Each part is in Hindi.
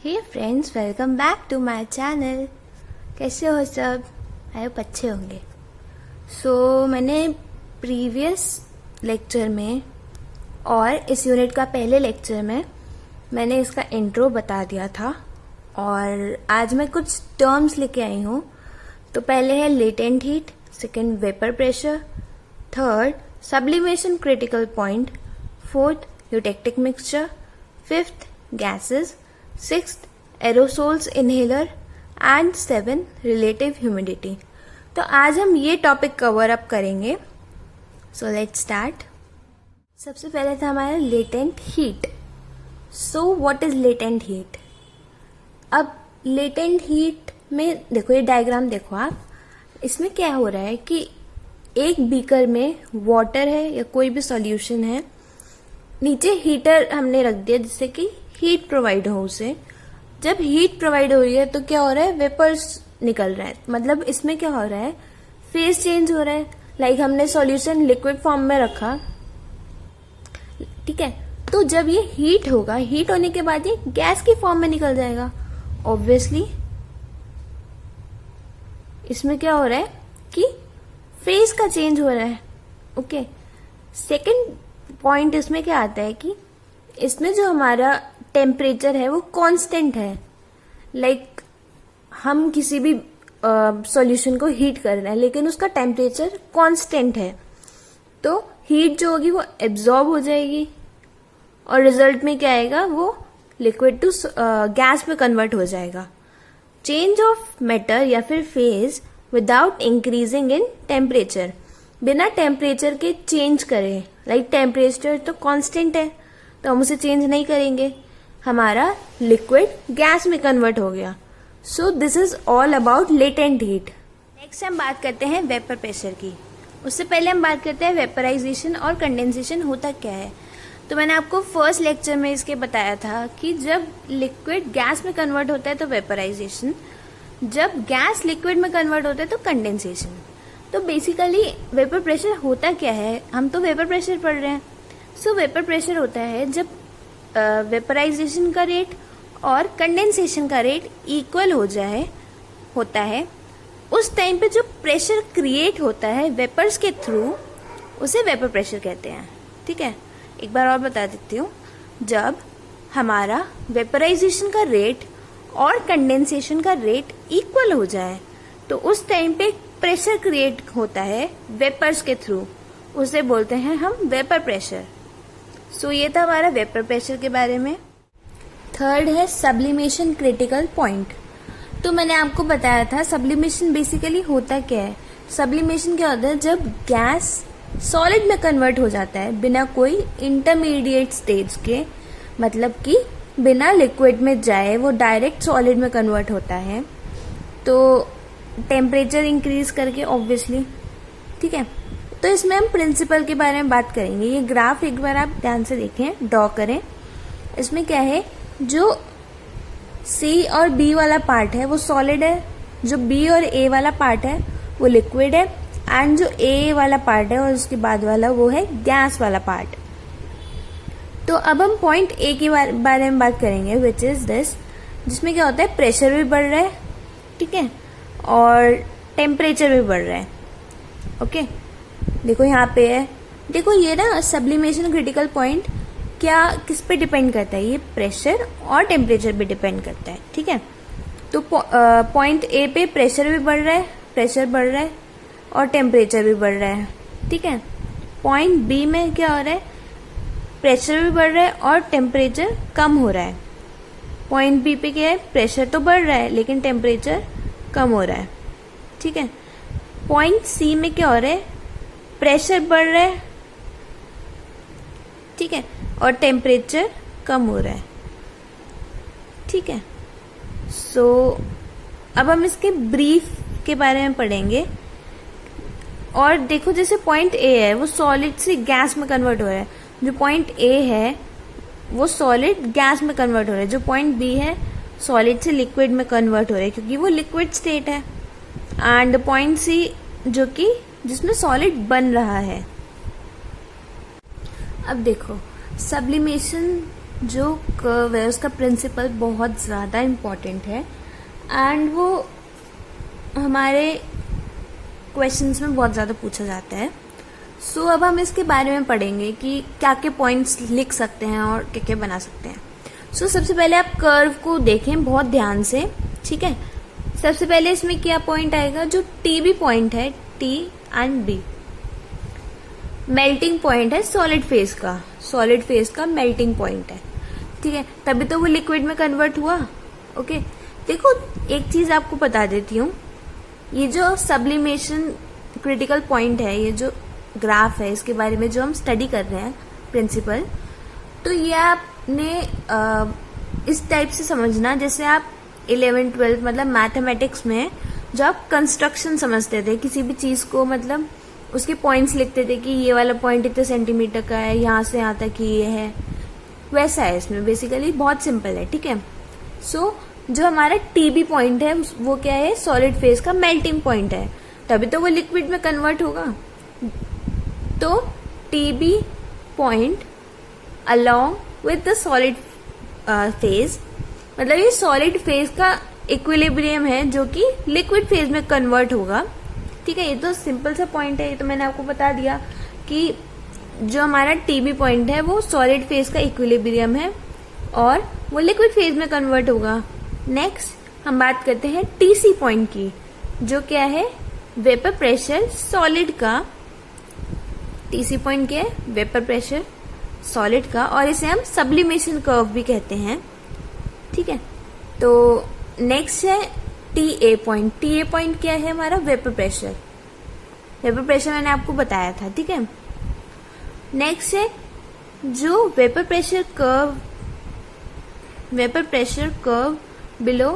Hey friends, welcome back to my channel. कैसे हो सब? आई होप अच्छे होंगे। मैंने प्रीवियस लेक्चर में और इस यूनिट का पहले लेक्चर में मैंने इसका इंट्रो बता दिया था और आज मैं कुछ टर्म्स लेके आई हूँ। तो पहले है latent heat, second vapour pressure, third sublimation critical point, fourth eutectic mixture, fifth gases, sixth aerosols inhaler and seven relative humidity. तो आज हम ये टॉपिक कवर अप करेंगे। So let's start. सबसे पहले था हमारा latent heat. So what is latent heat? अब लेटेंट हीट में देखो, ये डायग्राम देखो आप। इसमें क्या हो रहा है कि एक बीकर में वाटर है या कोई भी सॉल्यूशन है, नीचे हीटर हमने रख दिया जिससे कि हीट प्रोवाइड हो उसे। जब हीट प्रोवाइड हो रही है तो क्या हो रहा है, वेपर्स निकल रहा है। मतलब इसमें क्या हो रहा है, फेज चेंज हो रहा है। लाइक हमने सॉल्यूशन लिक्विड फॉर्म में रखा, ठीक है, तो जब ये हीट होगा, हीट होने के बाद ये गैस की फॉर्म में निकल जाएगा। ऑब्वियसली इसमें क्या हो रहा है कि फेज का चेंज हो रहा है। ओके, सेकंड पॉइंट इसमें क्या आता है कि इसमें जो हमारा टेम्परेचर है वो कांस्टेंट है। लाइक हम किसी भी सॉल्यूशन को हीट कर रहे हैं लेकिन उसका टेम्परेचर कांस्टेंट है, तो हीट जो होगी वो एब्जॉर्ब हो जाएगी और रिजल्ट में क्या आएगा, वो लिक्विड टू गैस में कन्वर्ट हो जाएगा। चेंज ऑफ मैटर या फिर phase without increasing in temperature, बिना टेम्परेचर के चेंज करें। लाइक टेम्परेचर तो कांस्टेंट है तो हम उसे चेंज नहीं करेंगे, हमारा लिक्विड गैस में कन्वर्ट हो गया। So this is all about latent heat. Next हम बात करते हैं वेपर प्रेशर की। उससे पहले हम बात करते हैं वेपराइजेशन और कंडेंसेशन होता क्या है। तो मैंने आपको फर्स्ट लेक्चर में इसके बताया था कि जब लिक्विड गैस में कन्वर्ट होता है तो वेपराइजेशन, जब गैस लिक्विड में कन्वर्ट होता है तो कंडेंसेशन। तो बेसिकली वेपर प्रेशर होता क्या है, हम तो वेपर प्रेशर पढ़ रहे हैं। सो वेपर प्रेशर होता है जब वेपराइजेशन का रेट और कंडेंसेशन का रेट इक्वल होता है, उस टाइम पे जो प्रेशर क्रिएट होता है वेपर्स के थ्रू, उसे वेपर प्रेशर कहते हैं। ठीक है, एक बार और बता देती हूँ। जब हमारा वेपराइजेशन का रेट और कंडेंसेशन का रेट इक्वल हो जाए तो उस टाइम पे प्रेशर क्रिएट होता है वेपर्स के थ्रू, उसे बोलते हैं हम वेपर प्रेशर। सो ये था हमारा वेपर प्रेशर के बारे में। थर्ड है सब्लिमेशन क्रिटिकल पॉइंट। तो मैंने आपको बताया था सब्लिमेशन बेसिकली होता क्या है। सब्लिमेशन क्या होता है, जब गैस सॉलिड में कन्वर्ट हो जाता है बिना कोई इंटरमीडिएट स्टेज के, मतलब कि बिना लिक्विड में जाए वो डायरेक्ट सॉलिड में कन्वर्ट होता है, तो टेम्परेचर इंक्रीज करके ऑब्वियसली। ठीक है, तो इसमें हम प्रिंसिपल के बारे में बात करेंगे। ये ग्राफ एक बार आप ध्यान से देखें, ड्रॉ करें। इसमें क्या है, जो सी और बी वाला पार्ट है वो सॉलिड है, जो बी और ए वाला पार्ट है वो लिक्विड है, एंड जो ए वाला पार्ट है और उसके बाद वाला वो है गैस वाला पार्ट। तो अब हम पॉइंट ए के बारे में बात करेंगे, विच इज दिस, जिसमें क्या होता है, प्रेशर भी बढ़ रहा है, ठीक है, और टेम्परेचर भी बढ़ रहा है। ओके, देखो यहाँ पे है, देखो ये ना सब्लिमेशन क्रिटिकल पॉइंट क्या किस पे डिपेंड करता है, ये प्रेशर और टेम्परेचर पे डिपेंड करता है। ठीक है, तो पॉइंट ए पे प्रेशर भी बढ़ रहा है, प्रेशर बढ़ रहा है और टेम्परेचर भी बढ़ रहा है। ठीक है, पॉइंट बी में क्या हो रहा है, प्रेशर भी बढ़ रहा है और टेम्परेचर कम हो रहा है। पॉइंट बी पे क्या है, प्रेशर तो बढ़ रहा है लेकिन टेम्परेचर कम हो रहा है। ठीक है, पॉइंट सी में क्या हो रहा है, प्रेशर बढ़ रहा है, ठीक है, और टेम्परेचर कम हो रहा है। ठीक है, सो अब हम इसके ब्रीफ के बारे में पढ़ेंगे। और देखो, जैसे पॉइंट ए है वो सॉलिड से गैस में कन्वर्ट हो रहा है, जो पॉइंट ए है वो सॉलिड गैस में कन्वर्ट हो रहा है, जो पॉइंट बी है सॉलिड से लिक्विड में कन्वर्ट हो रहा है क्योंकि वो लिक्विड स्टेट है, एंड पॉइंट सी जो कि जिसमें सॉलिड बन रहा है। अब देखो, सब्लिमेशन जो कर्व है उसका प्रिंसिपल बहुत ज़्यादा इम्पॉर्टेंट है एंड वो हमारे क्वेश्चंस में बहुत ज़्यादा पूछा जाता है. सो अब हम इसके बारे में पढ़ेंगे कि क्या क्या पॉइंट्स लिख सकते हैं और क्या क्या बना सकते हैं. सो सबसे पहले आप कर्व को देखें बहुत ध्यान से. ठीक है, सबसे पहले इसमें क्या पॉइंट आएगा, जो टी बी पॉइंट है, T and B melting point है सॉलिड फेज का मेल्टिंग पॉइंट है. ठीक है, तभी तो वो लिक्विड में कन्वर्ट हुआ. ओके, देखो एक चीज आपको बता देती हूँ, ये जो सब्लिमेशन क्रिटिकल पॉइंट है, ये जो ग्राफ है, इसके बारे में जो हम स्टडी कर रहे हैं प्रिंसिपल, तो ये आपने इस टाइप से समझना जैसे आप 11-12 मतलब मैथमेटिक्स में जो आप कंस्ट्रक्शन समझते थे किसी भी चीज को, मतलब उसके पॉइंट्स लिखते थे कि ये वाला पॉइंट इतने सेंटीमीटर का है, यहाँ से यहाँ तक ये है, वैसा है इसमें. बेसिकली बहुत सिंपल है. ठीक है, सो जो हमारा टीबी पॉइंट है वो क्या है, सॉलिड फेज का मेल्टिंग पॉइंट है, तभी तो वो लिक्विड में कन्वर्ट होगा. तो TB point along with the solid phase, मतलब ये सॉलिड फेज का इक्विलिब्रियम है जो कि लिक्विड फेज में कन्वर्ट होगा. ठीक है, ये तो सिंपल सा पॉइंट है, ये तो मैंने आपको बता दिया कि जो हमारा टीबी पॉइंट है वो सॉलिड फेज का इक्विलिब्रियम है और वो लिक्विड फेज में कन्वर्ट होगा. नेक्स्ट हम बात करते हैं टीसी पॉइंट की, जो क्या है, वेपर प्रेशर सॉलिड का. टीसी पॉइंट क्या है, वेपर प्रेशर सॉलिड का, और इसे हम सब्लिमेशन कर्व भी कहते हैं. ठीक है, तो नेक्स्ट है टीए पॉइंट. टीए पॉइंट क्या है, हमारा वेपर प्रेशर मैंने आपको बताया था. ठीक है, नेक्स्ट है जो vapour pressure curve below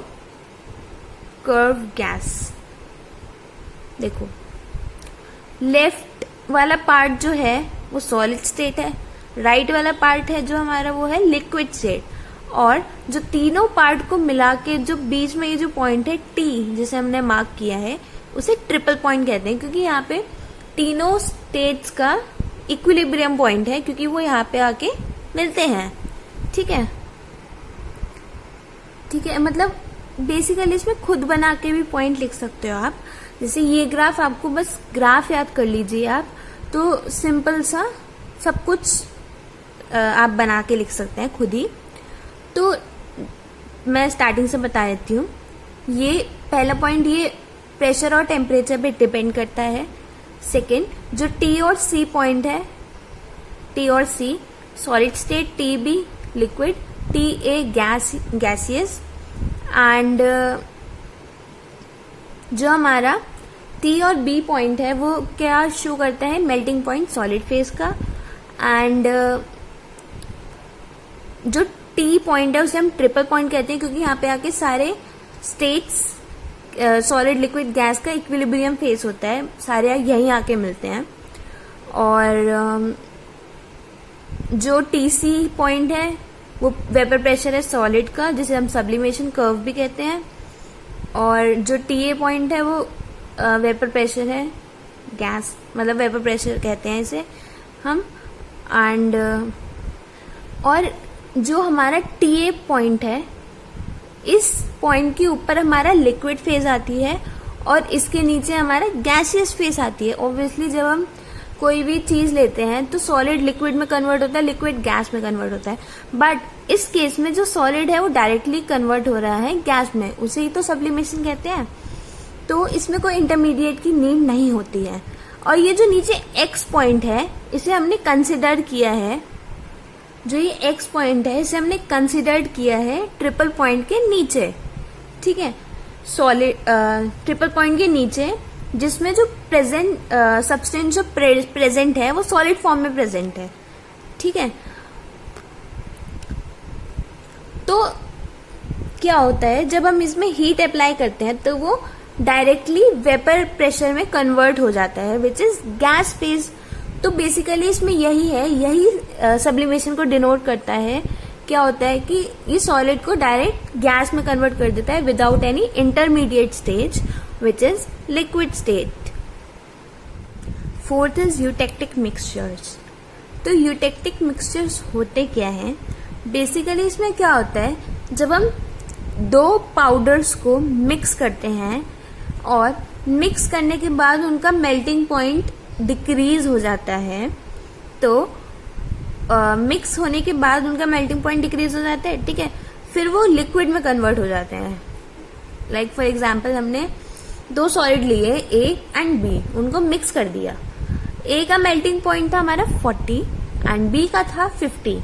curve gas. देखो लेफ्ट वाला पार्ट जो है वो सॉलिड स्टेट है, राइट वाला पार्ट है जो हमारा वो है लिक्विड स्टेट, और जो तीनों पार्ट को मिला के जो बीच में ये जो पॉइंट है टी, जिसे हमने मार्क किया है, उसे ट्रिपल पॉइंट कहते हैं, क्योंकि यहाँ पे तीनों स्टेट्स का इक्विलिब्रियम पॉइंट है, क्योंकि वो यहाँ पे आके मिलते हैं. ठीक है, मतलब बेसिकली इसमें खुद बना के भी पॉइंट लिख सकते हो आप. जैसे ये ग्राफ, आपको बस ग्राफ याद कर लीजिए आप, तो सिंपल सा सब कुछ आप बना के लिख सकते हैं खुद ही. तो मैं स्टार्टिंग से बता देती हूँ. ये पहला पॉइंट, ये प्रेशर और टेम्परेचर पे डिपेंड करता है. सेकंड, जो टी और सी पॉइंट है, टी और C solid state, T B liquid, T A gaseous, and जो हमारा टी और बी पॉइंट है वो क्या शो करता है, मेल्टिंग पॉइंट सॉलिड फेज का. एंड जो टी पॉइंट है उसे हम ट्रिपल पॉइंट कहते हैं, क्योंकि यहाँ पे आके सारे स्टेट्स सॉलिड लिक्विड गैस का इक्विलिब्रियम फेस होता है, सारे यहीं आके मिलते हैं. और जो टीसी पॉइंट है वो वेपर प्रेशर है सॉलिड का, जिसे हम सब्लिमेशन कर्व भी कहते हैं. और जो टीए पॉइंट है वो वेपर प्रेशर है गैस, मतलब वेपर प्रेशर कहते हैं इसे हम. एंड और जो हमारा टीए पॉइंट है, इस पॉइंट के ऊपर हमारा लिक्विड फेज आती है और इसके नीचे हमारा गैसियस फेज आती है. ऑब्वियसली जब हम कोई भी चीज लेते हैं तो सॉलिड लिक्विड में कन्वर्ट होता है, लिक्विड गैस में कन्वर्ट होता है, बट इस केस में जो सॉलिड है वो डायरेक्टली कन्वर्ट हो रहा है गैस में, उसे ही तो सब्लिमेशन कहते हैं. तो इसमें कोई इंटरमीडिएट की नीड नहीं होती है. और ये जो नीचे एक्स पॉइंट है इसे हमने कंसिडर किया है, जो ये एक्स पॉइंट है इसे हमने कंसिडर्ड किया है ट्रिपल पॉइंट के नीचे. ठीक है, सॉलिड ट्रिपल पॉइंट के नीचे, जिसमें जो प्रेजेंट सब्सटेंस जो प्रेजेंट है वो सॉलिड फॉर्म में प्रेजेंट है. ठीक है, तो क्या होता है जब हम इसमें हीट अप्लाई करते हैं तो वो डायरेक्टली वेपर प्रेशर में कन्वर्ट हो जाता है, विच इज गैस फेज. तो बेसिकली इसमें यही है, यही सब्लिमेशन को डिनोट करता है. क्या होता है कि ये सॉलिड को डायरेक्ट गैस में कन्वर्ट कर देता है without any intermediate stage, which is liquid state. Fourth is eutectic mixtures. तो यूटेक्टिक मिक्सचर्स होते क्या हैं, बेसिकली इसमें क्या होता है, जब हम दो पाउडर्स को मिक्स करते हैं और मिक्स करने के बाद उनका मेल्टिंग पॉइंट डिक्रीज हो जाता है, तो मिक्स होने के बाद उनका मेल्टिंग पॉइंट डिक्रीज हो जाता है, ठीक है, फिर वो लिक्विड में कन्वर्ट हो जाते हैं। लाइक फॉर एग्जाम्पल हमने दो सॉलिड लिए ए एंड बी, उनको मिक्स कर दिया। ए का मेल्टिंग पॉइंट था हमारा 40 एंड बी का था 50।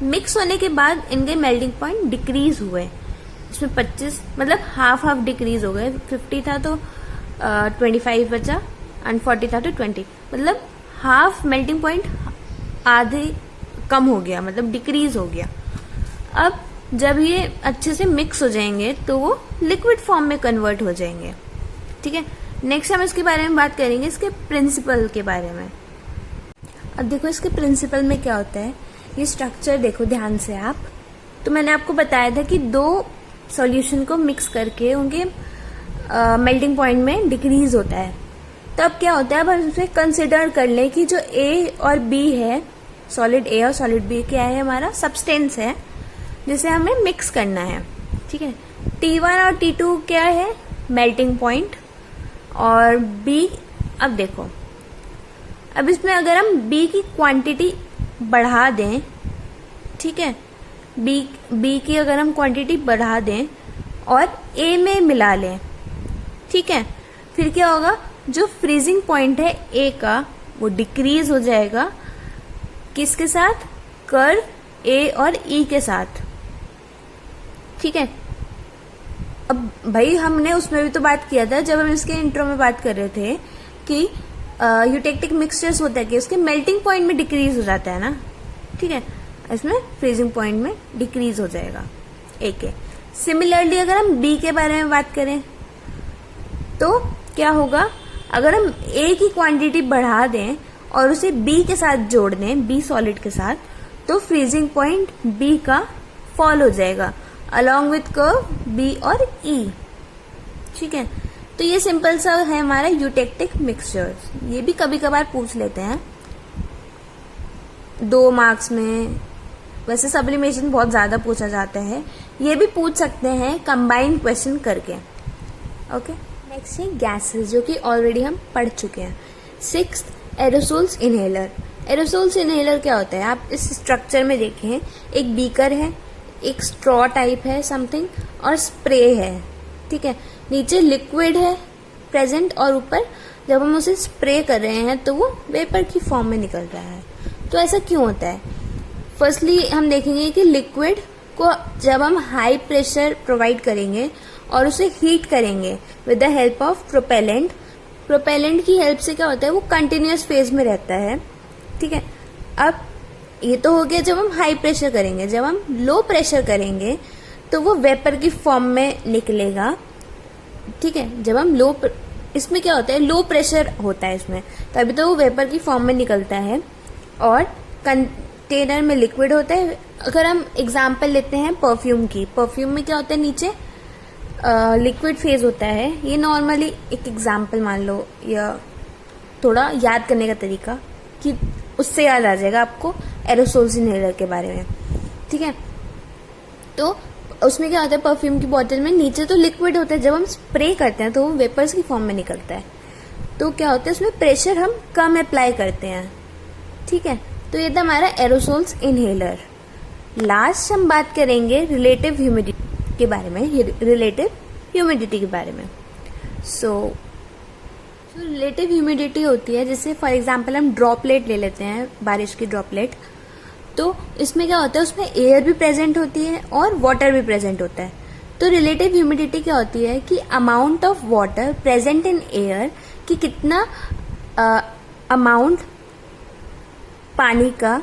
मिक्स होने के बाद इनके मेल्टिंग पॉइंट डिक्रीज हुए, इसमें 25 मतलब हाफ हाफ डिक्रीज हो गए। 50 था तो 25 बचा एंड 40 था तो 20, मतलब हाफ मेल्टिंग पॉइंट आधे कम हो गया, मतलब डिक्रीज हो गया। अब जब ये अच्छे से मिक्स हो जाएंगे तो वो लिक्विड फॉर्म में कन्वर्ट हो जाएंगे, ठीक है। नेक्स्ट हम इसके बारे में बात करेंगे, इसके प्रिंसिपल के बारे में। अब देखो इसके प्रिंसिपल में क्या होता है, ये स्ट्रक्चर देखो ध्यान से आप। तो मैंने आपको बताया था कि दो सॉल्यूशन को मिक्स करके उनके मेल्टिंग पॉइंट में डिक्रीज होता है। तो अब क्या होता है, अब हम उसमें कंसिडर कर लें कि जो ए और बी है, सॉलिड ए और सॉलिड बी क्या है, हमारा सब्सटेंस है जिसे हमें मिक्स करना है, ठीक है। T1 और T2 क्या है, मेल्टिंग पॉइंट, और B, अब देखो अब इसमें अगर हम B की क्वांटिटी बढ़ा दें, ठीक है, B की अगर हम क्वांटिटी बढ़ा दें और A में मिला लें, ठीक है, फिर क्या होगा, जो फ्रीजिंग पॉइंट है A का वो डिक्रीज हो जाएगा, किसके साथ, कर्व A और E के साथ, ठीक है। अब भाई हमने उसमें भी तो बात किया था जब हम इसके इंट्रो में बात कर रहे थे कि यूटेक्टिक मिक्सचर्स होता है कि उसके मेल्टिंग पॉइंट में डिक्रीज हो जाता है ना, ठीक है, इसमें फ्रीजिंग पॉइंट में डिक्रीज हो जाएगा ए के। सिमिलरली अगर हम बी के बारे में बात करें तो क्या होगा, अगर हम ए की क्वांटिटी बढ़ा दें और उसे बी के साथ जोड़ दें, बी सॉलिड के साथ, तो फ्रीजिंग पॉइंट बी का फॉल हो जाएगा अलॉन्ग विथ कर्व बी और ई, ठीक है। तो ये सिंपल सा है हमारा यूटेक्टिक मिक्सचर्स। ये भी कभी कभार पूछ लेते हैं 2 मार्क्स में, वैसे सब्लिमेशन बहुत ज्यादा पूछा जाता है, ये भी पूछ सकते हैं कंबाइंड क्वेश्चन करके, ओके। नेक्स्ट है गैसेस, जो कि ऑलरेडी हम पढ़ चुके हैं। 6th aerosols inhaler. Aerosols inhaler क्या होता है, आप इस स्ट्रक्चर में देखें, एक बीकर है, एक स्ट्रॉ टाइप है समथिंग, और स्प्रे है, ठीक है। नीचे लिक्विड है प्रेजेंट और ऊपर जब हम उसे स्प्रे कर रहे हैं तो वो वेपर की फॉर्म में निकल रहा है। तो ऐसा क्यों होता है, फर्स्टली हम देखेंगे कि लिक्विड को जब हम हाई प्रेशर प्रोवाइड करेंगे और उसे हीट करेंगे with the help of propellant, propellant की हेल्प से क्या होता है, वो कंटिन्यूअस फेज में रहता है, ठीक है। अब ये तो हो गया जब हम हाई प्रेशर करेंगे, जब हम लो प्रेशर करेंगे तो वो वेपर की फॉर्म में निकलेगा, ठीक है। जब हम इसमें क्या होता है, लो प्रेशर होता है इसमें, तभी तो वो वेपर की फॉर्म में निकलता है और कंटेनर में लिक्विड होता है। अगर हम एग्जांपल लेते हैं परफ्यूम की, परफ्यूम में क्या होता है, नीचे लिक्विड फेज होता है। ये नॉर्मली एक एग्जांपल मान लो, या थोड़ा याद करने का तरीका कि उससे याद आ जाएगा आपको एरोसोल्स इनहेलर के बारे में, ठीक है। तो उसमें क्या होता है, परफ्यूम की बोतल में नीचे तो लिक्विड होता है, जब हम स्प्रे करते हैं तो वो वेपर्स की फॉर्म में निकलता है। तो क्या होता है, उसमें प्रेशर हम कम अप्लाई करते हैं, ठीक है। तो ये था हमारा एरोसोल्स इनहेलर। लास्ट हम बात करेंगे रिलेटिव ह्यूमिडिटी के बारे में, रिलेटिव ह्यूमिडिटी के बारे में। सो रिलेटिव ह्यूमिडिटी होती है, जैसे फॉर एग्जांपल हम ड्रॉपलेट ले लेते हैं, बारिश की ड्रॉपलेट। तो इसमें क्या होता है, उसमें एयर भी प्रेजेंट होती है और वाटर भी प्रेजेंट होता है। तो रिलेटिव ह्यूमिडिटी क्या होती है कि amount of water present in air, कि कितना अमाउंट पानी का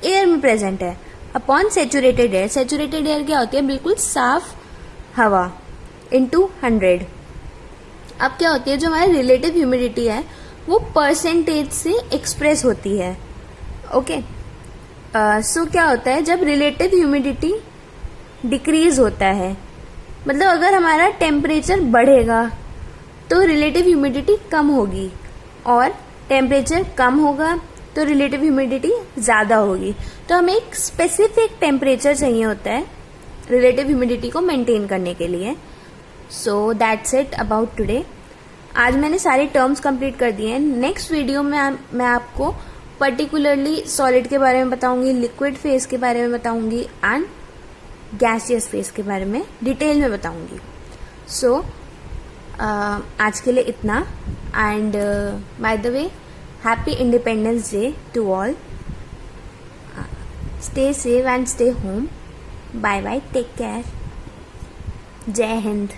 एयर में प्रेजेंट है, upon saturated air. Saturated air क्या होती है, बिल्कुल साफ हवा, इनटू 100। अब क्या होती है, जो हमारी रिलेटिव ह्यूमिडिटी है वो परसेंटेज से एक्सप्रेस होती है, ओके। सो क्या होता है, जब रिलेटिव ह्यूमिडिटी डिक्रीज होता है, मतलब अगर हमारा टेम्परेचर बढ़ेगा तो रिलेटिव ह्यूमिडिटी कम होगी, और टेम्परेचर कम होगा तो रिलेटिव ह्यूमिडिटी ज़्यादा होगी। तो हमें एक स्पेसिफिक टेम्परेचर चाहिए होता है रिलेटिव ह्यूमिडिटी को मेंटेन करने के लिए। So that's it about today. आज मैंने सारे टर्म्स कंप्लीट कर दिए हैं। नेक्स्ट वीडियो में मैं आपको पर्टिकुलरली सॉलिड के बारे में बताऊंगी, लिक्विड फेज के बारे में बताऊंगी एंड गैसियस फेज के बारे में डिटेल में बताऊंगी। सो आज के लिए इतना। And by the way, happy independence day to all. Stay safe and stay home. Bye bye, take care. जय हिंद।